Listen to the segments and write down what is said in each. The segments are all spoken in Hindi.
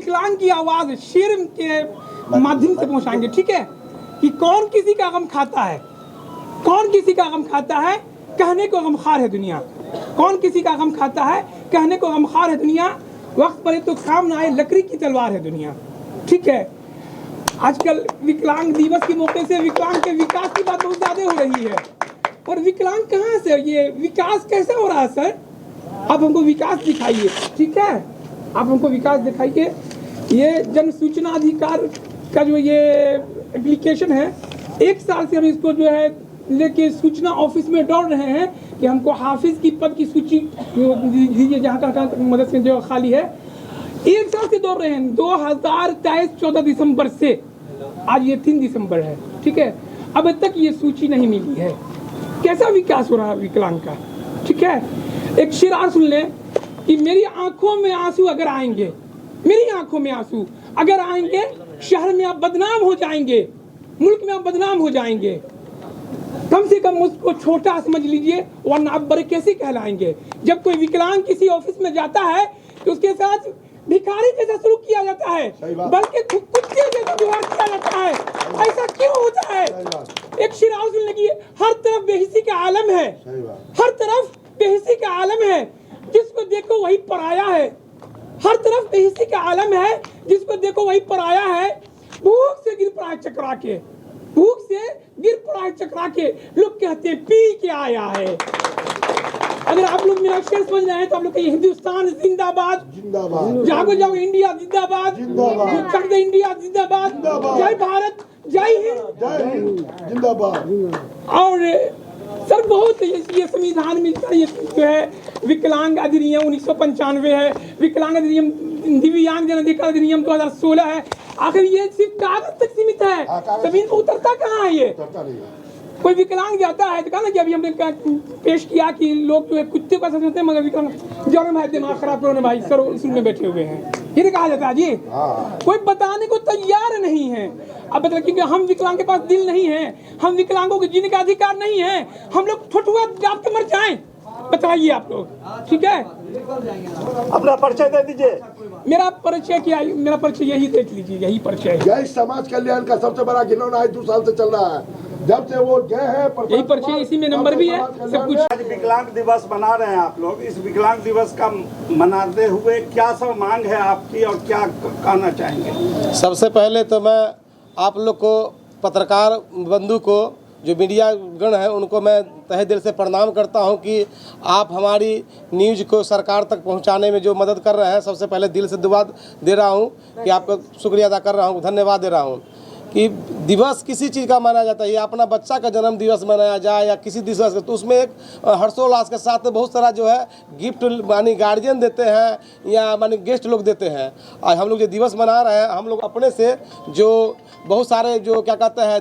विकलांग की आवाज शेर के माध्यम से पहुंचाएंगे, ठीक है, कि कौन किसी का गम खाता है, कौन किसी का गम खाता है, कहने को गमखार है दुनिया, कौन किसी का गम खाता है, कहने को गमखार है दुनिया, वक्त पड़े तो काम ना आए लकड़ी की तलवार है दुनिया, ठीक है। आजकल विकलांग दिवस के मौके से विकलांग के विकास की बात बहुत ज्यादा हो रही है, और विकलांग कहाँ से, ये विकास कैसे हो रहा है सर? आप हमको विकास दिखाइए, ठीक है, आप हमको विकास दिखाइए। ये जन सूचना अधिकार का जो ये एप्लीकेशन है, 1 साल से हम इसको जो है लेके सूचना ऑफिस में दौड़ रहे हैं कि हमको हाफिज की पद की सूची दीजिए जहाँ का मदद से जो खाली है। 1 साल से दौड़ रहे हैं, 2023 14 दिसंबर से आज ये 3 दिसंबर है, ठीक है, अब तक ये सूची नहीं मिली है। कैसा विकास हो रहा है विकलांग का, ठीक है। एक शेर और सुन लें कि मेरी आंखों में आंसू अगर आएंगे, मेरी आंखों में आंसू अगर आएंगे, शहर में आप बदनाम हो जाएंगे, मुल्क में आप बदनाम हो जाएंगे, कम से कम उसको छोटा समझ लीजिए, वरना आप बड़े कैसे कहलाएंगे। जब कोई विकलांग किसी ऑफिस में जाता है तो उसके साथ भिखारी जैसा सलूक किया जाता है, बल्कि कुत्ते जैसा व्यवहार किया जाता है। ऐसा क्यों होता है? एक शेर और सुनने की, हर तरफ बेहिसी का आलम है, हर तरफ बेहिसी का आलम है, जिसको देखो वही पराया है, हर तरफ बेहिसी का आलम है, जिसको देखो वही पराया है। भूख से गिर पड़ा चकरा के, भूख से गिर पड़ा चकरा के, लोग कहते हैं पी के आया है। अगर आप लोग मेरा शेर समझ रहे हैं तो आप लोग कहिए हिंदुस्तान जिंदाबाद, जिंदाबाद, जागो जागो इंडिया जिंदाबाद, जिंदाबाद, चक दे इंडिया जिंदाबाद, जय भारत, जय हिंद, जिंदाबाद। और सर बहुत ये संविधान में ये जो है विकलांग अधिनियम 1995 है, विकलांग अधिनियम, दिव्यांग जन अधिकार अधिनियम 2016 है। आखिर ये सिर्फ कागज तक सीमित है, जमीन पर उतरता कहाँ है? ये कोई विकलांग जाता है तो कहा ना कि अभी हमने पेश किया कि लोग जो है कुत्ते को समझते हैं, मगर विकलांग जन्म है दिमाग खराब करो भाई, सर उसूल में बैठे हुए हैं, ये कहा जाता है जी। कोई बताने को तैयार नहीं है। अब बता, क्योंकि हम विकलांग के पास दिल नहीं है, हम विकलांगों के जीने का अधिकार नहीं है, हम लोग ठुठुआ जाप के मर जाएं, बताइए आप लोग, ठीक है। अपना परिचय दे दीजिए। मेरा परिचय क्या, मेरा परिचय यही देख लीजिए, यही परिचय है। यही समाज कल्याण का सबसे बड़ा घिनौना 2 साल से चल रहा है, जब से वो गए हैं, यही परिचय, इसी में नंबर भी है सब कुछ। आज विकलांग दिवस मना रहे हैं आप लोग, इस विकलांग दिवस का मनाते हुए क्या सब मांग है आपकी और क्या कहना चाहेंगे? सबसे पहले तो मैं आप लोग को, पत्रकार बंधु को, जो मीडिया गण है, उनको मैं तहे दिल से प्रणाम करता हूं कि आप हमारी न्यूज़ को सरकार तक पहुंचाने में जो मदद कर रहे हैं। सबसे पहले दिल से दुआ दे रहा हूं कि आपका शुक्रिया अदा कर रहा हूं, धन्यवाद दे रहा हूं। कि दिवस किसी चीज़ का मनाया जाता है, या अपना बच्चा का जन्म दिवस मनाया जाए या किसी दिवस का, तो उसमें एक हर्षोल्लास के साथ बहुत सारा जो है गिफ्ट मानी गार्जियन देते हैं या मानी गेस्ट लोग देते हैं। और हम लोग जो दिवस मना रहे हैं, हम लोग अपने से जो बहुत सारे जो क्या कहते हैं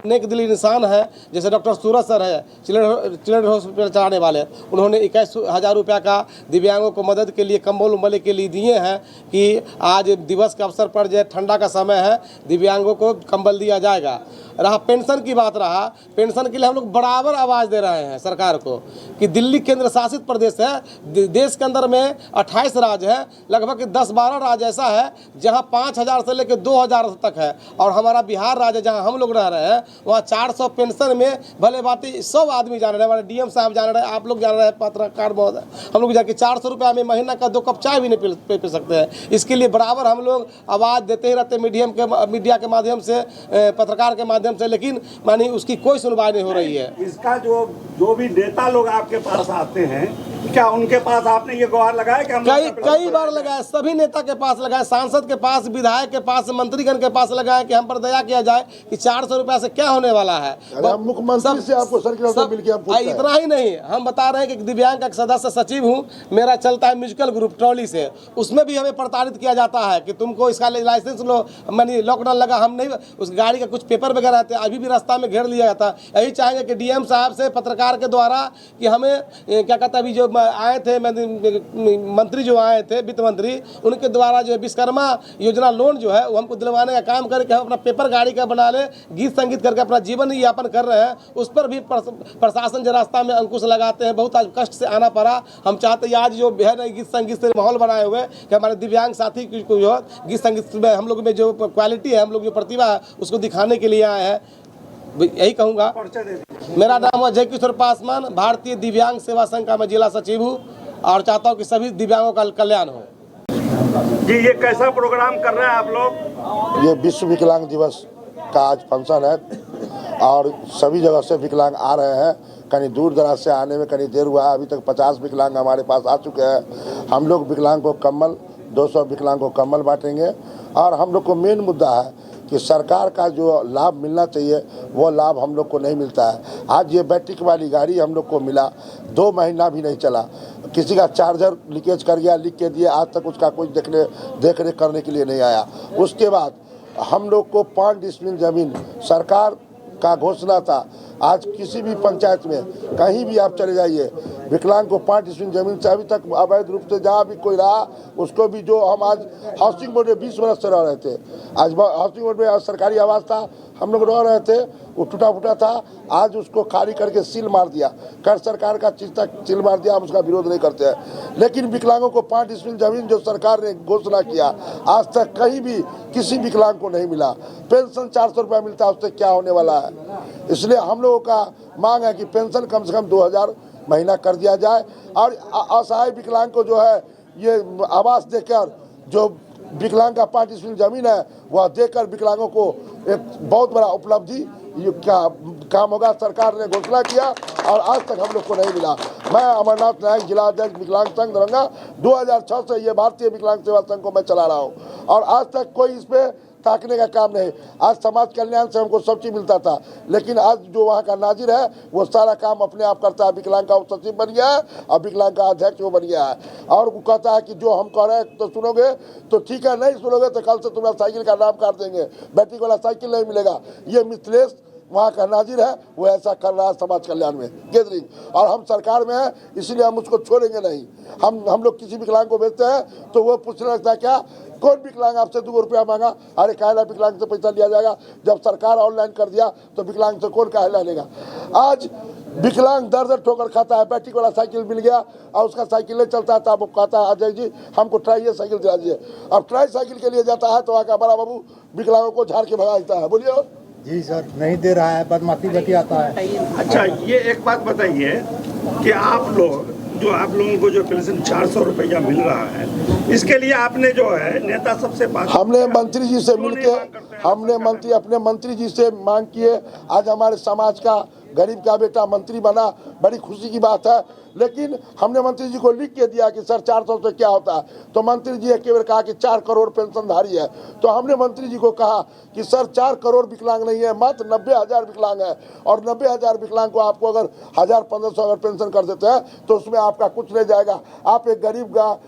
नेक दिली इंसान है, जैसे डॉक्टर सूरज सर है, चिल्ड्रन हॉस्पिटल चलाने वाले, उन्होंने 21,000 रुपया का दिव्यांगों को मदद के लिए, कंबल उम्बल के लिए दिए हैं कि आज दिवस के अवसर पर जो ठंडा का समय है, दिव्यांगों को कंबल दिया जाएगा। रहा पेंशन की बात, रहा पेंशन के लिए हम लोग बराबर आवाज़ दे रहे हैं सरकार को कि दिल्ली केंद्र शासित प्रदेश है, देश के अंदर में 28 राज्य है, लगभग 10-12 राज्य ऐसा है जहां 5,000 से लेकर 2,000 तक है, और हमारा बिहार राज्य जहां हम लोग रह रहे हैं वहां 400 पेंशन में भले बात सब आदमी जान रहे हैं, हमारे डीएम साहब जान रहे हैं, आप लोग जान रहे हैं, पत्रकार महोदय, हम लोग जाके 400 रुपया में महीना का 2 कप चाय भी नहीं पी सकते हैं। इसके लिए बराबर हम लोग आवाज़ देते ही रहते मीडिया के माध्यम से, पत्रकार के माध्यम से, लेकिन मानी उसकी कोई सुनवाई नहीं हो रही है। इसका जो भी नेता लोग आपके पास आते हैं, क्या उनके पास आपने ये गुहार लगाया कि हम कई बार लगाया, सभी नेता के पास लगाया, सांसद के पास, विधायक के पास, मंत्रीगण के पास लगाया कि हम पर दया किया जाए कि 400 रुपया से क्या होने वाला है। मुख्यमंत्री से आपको सर्कुलर मिल के इतना ही नहीं, हम बता रहे हैं कि दिव्यांग का सदस्य सचिव हूँ, मेरा चलता है म्यूजिकल ग्रुप ट्रॉली से, उसमें भी हमें प्रताड़ित किया जाता है कि तुमको इसका लाइसेंस लो, मानी लॉकडाउन लगा, हम नहीं, उस गाड़ी का कुछ पेपर वगैरह रहते, अभी भी रास्ता में घेर लिया जाता। यही चाहेंगे कि डीएम साहब से पत्रकार के द्वारा कि हमें क्या कहता है, अभी जो आए थे मंत्री जो आए थे वित्त मंत्री, उनके द्वारा जो है विश्वकर्मा योजना लोन जो है वो हमको दिलवाने का काम करके हम अपना पेपर गाड़ी का बना ले, गीत संगीत करके अपना जीवन यापन कर रहे हैं। उस पर भी प्रशासन जो रास्ता में अंकुश लगाते हैं। बहुत आज कष्ट से आना पड़ा। हम चाहते हैं आज जो है ना गीत संगीत से माहौल बनाए हुए कि हमारे दिव्यांग साथी को जो गीत संगीत में हम लोग में जो क्वालिटी है, हम लोग जो प्रतिभा है उसको दिखाने के लिए आए हैं। यही कहूँगा। मेरा नाम है जय किशोर पासवान, भारतीय दिव्यांग सेवा संघ का मैं जिला सचिव हूँ और चाहता हूँ कि सभी दिव्यांगों का कल्याण हो। जी, ये कैसा प्रोग्राम कर रहे हैं आप लोग? ये विश्व विकलांग दिवस का आज फंक्शन है और सभी जगह से विकलांग आ रहे हैं। कहीं दूर दराज से आने में कहीं देर हुआ है। अभी तक 50 विकलांग हमारे पास आ चुके हैं। हम लोग विकलांग को कम्बल 200 विकलांग को कम्बल बांटेंगे और हम लोग को मेन मुद्दा है कि सरकार का जो लाभ मिलना चाहिए वो लाभ हम लोग को नहीं मिलता है। आज ये बैटरी वाली गाड़ी हम लोग को मिला, 2 महीना भी नहीं चला। किसी का चार्जर लीकेज कर गया, लिख के दिए, आज तक उसका कोई देख रेख करने के लिए नहीं आया। उसके बाद हम लोग को 5 डिसमिल जमीन सरकार का घोषणा था। आज किसी भी पंचायत में कहीं भी आप चले जाइए, विकलांग को 5 डिसमिल जमीन से अभी तक अवैध रूप से जहाँ भी कोई रहा उसको भी, जो हम आज हाउसिंग बोर्ड में 20 वर्ष से रह रहे थे, आज हाउसिंग बोर्ड में सरकारी आवास था, हम लोग रह रहे थे, वो टूटा फूटा था, आज उसको खाली करके सील मार दिया। कर सरकार का चीज तक सील मार दिया, हम उसका विरोध नहीं करते हैं। लेकिन विकलांगों को 5 डिसमिल जमीन जो सरकार ने घोषणा किया, आज तक कहीं भी किसी विकलांग को नहीं मिला। पेंशन 400 रुपया मिलता है, उससे क्या होने वाला है? इसलिए हम लोगों का मांग है कि पेंशन कम से कम 2000 महीना कर दिया जाए और असहाय विकलांग को जो है ये आवास देकर, जो विकलांग का 5 डिसमिल जमीन है वह देकर विकलांगों को एक बहुत बड़ा उपलब्धि काम होगा। सरकार ने घोषणा किया और आज तक हम लोग को नहीं मिला। मैं अमरनाथ नायक, जिला अध्यक्ष विकलांग संघ दरभंगा, 2006 से ये भारतीय विकलांग सेवा संघ को मैं चला रहा हूँ और आज तक कोई इस पे ताकने का काम नहीं। आज समाज कल्याण से हमको सब चीज मिलता था, लेकिन आज जो वहाँ का नाजिर है वो सारा काम अपने आप करता है। विकलांग का सचिव बन गया है और विकलांग का अध्यक्ष वो बन गया है और वो कहता है कि जो हम कह रहे हैं तो सुनोगे तो ठीक है, नहीं सुनोगे तो कल से तुम्हारा साइकिल का नाम काट देंगे, बैटरी वाला साइकिल नहीं मिलेगा। ये मिथिलेश वहाँ का नाजिर है, वो ऐसा कर रहा है समाज कल्याण में गैदरिंग, और हम सरकार में है इसलिए हम उसको छोड़ेंगे नहीं। हम लोग किसी विकलांग को भेजते हैं तो वो पूछने लगता है क्या कौन विकलांग आपसे 2 रुपया मांगा? अरे काहेला विकलांग से पैसा लिया जाएगा? जब सरकार ऑनलाइन कर दिया तो विकलांग से कौन काहेला लेगा? आज विकलांग दर ठोकर खाता है। बैटरी वाला साइकिल मिल गया और उसका साइकिल नहीं चलता है, तब कहता है अजय जी हमको ट्राई साइकिल दिला दीजिए। अब ट्राई साइकिल के लिए जाता है तो आका बड़ा बाबू विकलांगों को झाड़ के भगा देता है। बोलिए। जी सर, नहीं दे रहा है, बदमाशी बती आता है। अच्छा, ये एक बात बताइए कि आप लोगों को जो पेंशन 400 रुपया मिल रहा है, इसके लिए आपने जो है नेता सबसे बात, हमने मंत्री जी से मिलके, हमने अपने मंत्री जी से मांग किए। आज हमारे समाज का गरीब का बेटा मंत्री बना, बड़ी खुशी की बात है। लेकिन हमने मंत्री जी को लिख के दिया कि सर 400 से क्या होता है, तो मंत्री जी एक बार कहा कि 4 करोड़ पेंशनधारी है। तो हमने मंत्री जी को कहा कि सर 4 करोड़ विकलांग नहीं है, मात्र 90,000 विकलांग है और 90,000 विकलांग को आपको अगर 1000-1500 अगर पेंशन कर देते हैं तो उसमें आपका कुछ नहीं जाएगा। आप एक गरीब का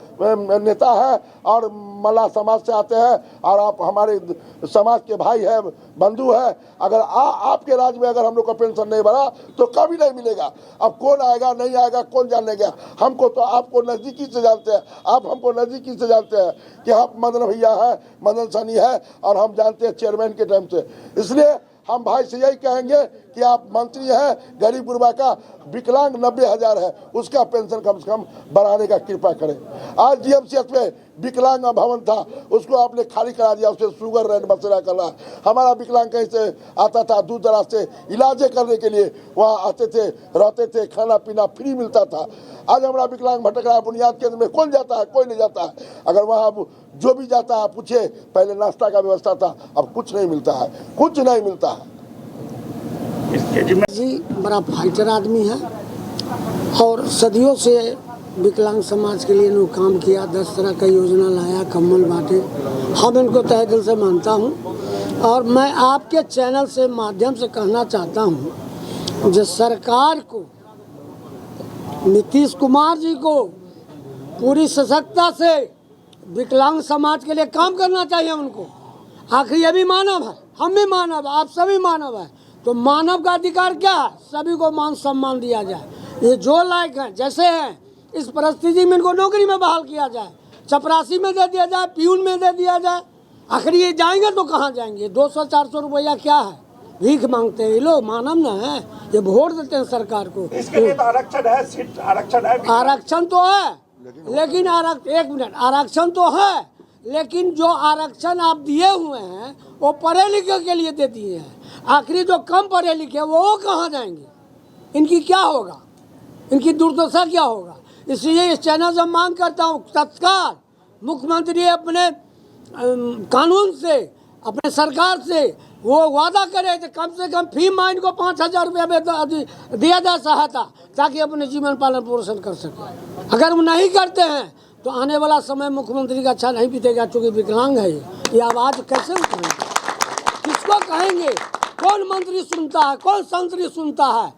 नेता है और मल्लाह समाज से आते हैं और आप हमारे समाज के भाई है, बंधु है। अगर आपके राज्य में अगर हम लोग का पेंशन नहीं बढ़ा तो कभी नहीं मिलेगा। अब कौन आएगा नहीं आएगा कौन जानने गया? हमको तो आपको नजदीकी से जानते हैं, आप हमको नजदीकी से जानते हैं कि आप मदन भैया है, मदन सनी है और हम जानते हैं चेयरमैन के टाइम से। इसलिए हम भाई से यही कहेंगे कि आप मंत्री हैं, गरीब गुरबा का विकलांग 90,000 है, उसका पेंशन कम से कम बढ़ाने का कृपा करें। आज DMCH में विकलांग भवन था, उसको आपने खाली करा दिया, उससे शुगर रेट बसेरा कर रहा है। हमारा विकलांग कहीं से आता था दूर दराज से इलाजे करने के लिए, वहाँ आते थे, रहते थे, खाना पीना फ्री मिलता था। आज हमारा विकलांग भटक रहा है। बुनियाद केंद्र में कौन जाता है? कोई नहीं जाता है। अगर वहाँ जो भी जाता है पूछे, पहले नाश्ता का व्यवस्था था, अब कुछ नहीं मिलता है, कुछ नहीं मिलता है। जी बड़ा फाइटर आदमी है और सदियों से विकलांग समाज के लिए इन्होंने काम किया। 10 तरह का योजना लाया, कम्बल बांटे। हम इनको तहे दिल से मानता हूँ और मैं आपके चैनल से माध्यम से कहना चाहता हूँ जो सरकार को, नीतीश कुमार जी को पूरी सशक्तता से विकलांग समाज के लिए काम करना चाहिए उनको। आखिर ये भी मानव है, हम भी मानव, आप सभी मानव है, तो मानव का अधिकार क्या है? सभी को मान सम्मान दिया जाए। ये जो लायक हैं, जैसे हैं, इस परिस्थिति में इनको नौकरी में बहाल किया जाए, चपरासी में दे दिया जाए, पीयून में दे दिया जाए। आखिर ये जाएंगे तो कहाँ जाएंगे? 200-400 रुपया क्या है? भीख मांगते हैं ये लोग, मानव न है, ये वोट देते हैं सरकार को। इसके लिए तो आरक्षण है, सीट आरक्षण है। आरक्षण तो है, लेकिन एक मिनट, आरक्षण तो है, लेकिन जो आरक्षण आप दिए हुए हैं वो पढ़े लिखे के लिए दे दिए हैं। आखिरी जो कम पढ़े लिखे वो कहाँ जाएंगे? इनकी क्या होगा? इनकी दुर्दशा क्या होगा? इसलिए इस चैनल से मांग करता हूँ, तत्काल मुख्यमंत्री अपने कानून से, अपने सरकार से वो वादा करे कि कम से कम फी माइन को 5,000 रुपया में दिया जाए सहायता, ताकि अपने जीवन पालन पोषण कर सके। अगर वो नहीं करते हैं तो आने वाला समय मुख्यमंत्री का अच्छा नहीं बीतेगा, चूँकि विकलांग है ये आवाज़ कैसे उठाएंगे? किसको कहेंगे? कौन मंत्री सुनता है? कौन संतरी सुनता है?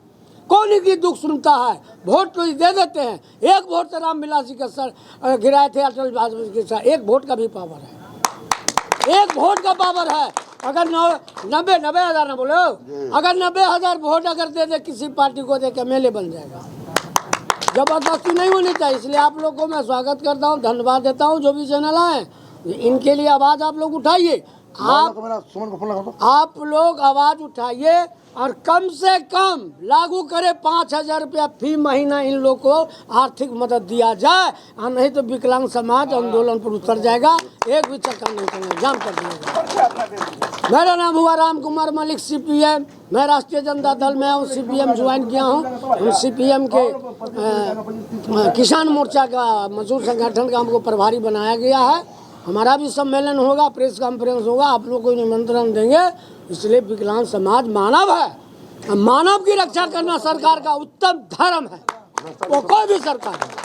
कौन इनकी दुख सुनता है? वोट तो दे देते हैं। एक वोट से रामविलास जी का सर गिराए थे अटल बिहारी के साथ, एक वोट का भी पावर है, एक वोट का पावर है। अगर 90 हज़ार ना बोलो, अगर 90,000 वोट अगर दे दे किसी पार्टी को, दे के एमएलए बन जाएगा। जबरदस्ती नहीं होनी चाहिए। इसलिए आप लोग को मैं स्वागत करता हूँ, धन्यवाद देता हूँ जो भी चैनल आए, इनके लिए आवाज़ आप लोग उठाइए। आप लोग आवाज़ उठाइए और कम से कम लागू करे 5,000 रुपया फी महीना इन लोग को आर्थिक मदद दिया जाए, और नहीं तो विकलांग समाज आंदोलन पर उतर जाएगा। एक भी चक्कर नहीं करेंगे, जाम कर दिएगा। मेरा नाम हुआ राम कुमार मलिक, CPM। मैं राष्ट्रीय जनता दल में हूँ, CPM ज्वाइन किया हूँ। हम CPM के किसान मोर्चा का मजदूर संगठन का हमको प्रभारी बनाया गया है। हमारा भी सम्मेलन होगा, प्रेस कॉन्फ्रेंस होगा, आप लोग को निमंत्रण देंगे। इसलिए विकलांग समाज मानव है, मानव की रक्षा करना सरकार का उत्तम धर्म है, वो कोई भी सरकार है।